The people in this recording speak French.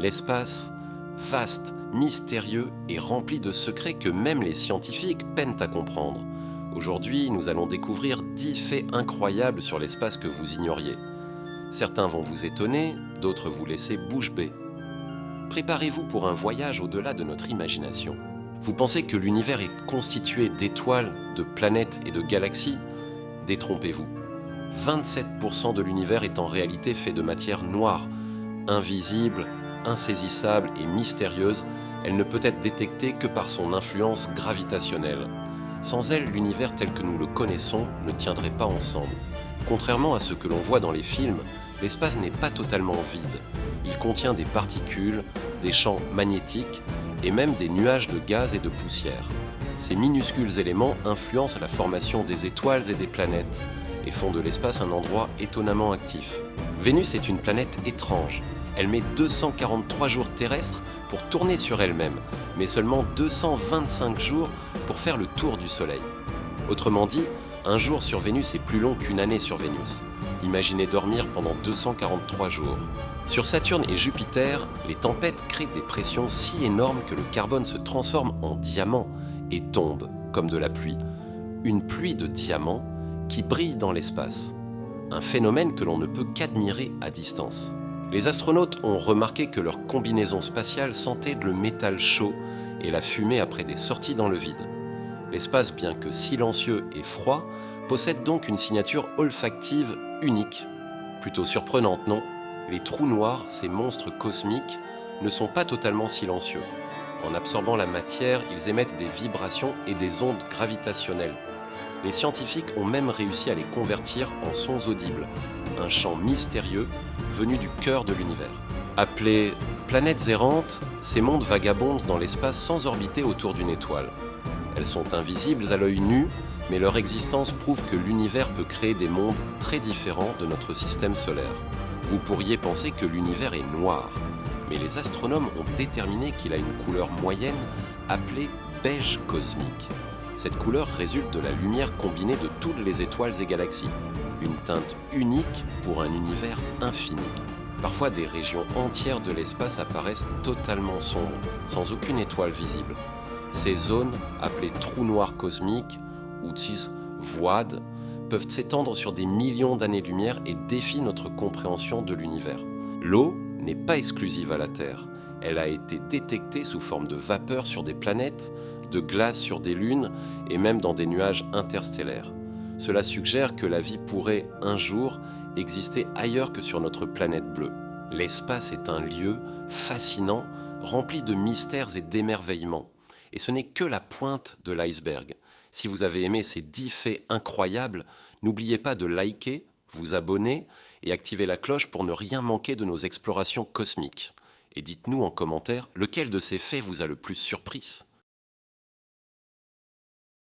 L'espace, vaste, mystérieux et rempli de secrets que même les scientifiques peinent à comprendre. Aujourd'hui, nous allons découvrir 10 faits incroyables sur l'espace que vous ignoriez. Certains vont vous étonner, d'autres vous laisser bouche bée. Préparez-vous pour un voyage au-delà de notre imagination. Vous pensez que l'univers est constitué d'étoiles, de planètes et de galaxies? Détrompez-vous. 27% de l'univers est en réalité fait de matière noire, invisible, insaisissable et mystérieuse. Elle ne peut être détectée que par son influence gravitationnelle. Sans elle, l'univers tel que nous le connaissons ne tiendrait pas ensemble. Contrairement à ce que l'on voit dans les films, l'espace n'est pas totalement vide. Il contient des particules, des champs magnétiques et même des nuages de gaz et de poussière. Ces minuscules éléments influencent la formation des étoiles et des planètes et font de l'espace un endroit étonnamment actif. Vénus est une planète étrange. Elle met 243 jours terrestres pour tourner sur elle-même, mais seulement 225 jours pour faire le tour du Soleil. Autrement dit, un jour sur Vénus est plus long qu'une année sur Vénus. Imaginez dormir pendant 243 jours. Sur Saturne et Jupiter, les tempêtes créent des pressions si énormes que le carbone se transforme en diamant et tombe, comme de la pluie. Une pluie de diamants qui brille dans l'espace. Un phénomène que l'on ne peut qu'admirer à distance. Les astronautes ont remarqué que leur combinaison spatiale sentait le métal chaud et la fumée après des sorties dans le vide. L'espace, bien que silencieux et froid, possède donc une signature olfactive unique. Plutôt surprenante, non? Les trous noirs, ces monstres cosmiques, ne sont pas totalement silencieux. En absorbant la matière, ils émettent des vibrations et des ondes gravitationnelles. Les scientifiques ont même réussi à les convertir en sons audibles, un chant mystérieux venu du cœur de l'univers. Appelés planètes errantes, ces mondes vagabondent dans l'espace sans orbiter autour d'une étoile. Elles sont invisibles à l'œil nu, mais leur existence prouve que l'univers peut créer des mondes très différents de notre système solaire. Vous pourriez penser que l'univers est noir, mais les astronomes ont déterminé qu'il a une couleur moyenne appelée beige cosmique. Cette couleur résulte de la lumière combinée de toutes les étoiles et galaxies. Une teinte unique pour un univers infini. Parfois, des régions entières de l'espace apparaissent totalement sombres, sans aucune étoile visible. Ces zones, appelées trous noirs cosmiques, ou void, peuvent s'étendre sur des millions d'années-lumière et défient notre compréhension de l'univers. L'eau n'est pas exclusive à la Terre. Elle a été détectée sous forme de vapeur sur des planètes, de glace sur des lunes et même dans des nuages interstellaires. Cela suggère que la vie pourrait, un jour, exister ailleurs que sur notre planète bleue. L'espace est un lieu fascinant, rempli de mystères et d'émerveillements. Et ce n'est que la pointe de l'iceberg. Si vous avez aimé ces 10 faits incroyables, n'oubliez pas de liker, vous abonner et activer la cloche pour ne rien manquer de nos explorations cosmiques. Et dites-nous en commentaire lequel de ces faits vous a le plus surpris.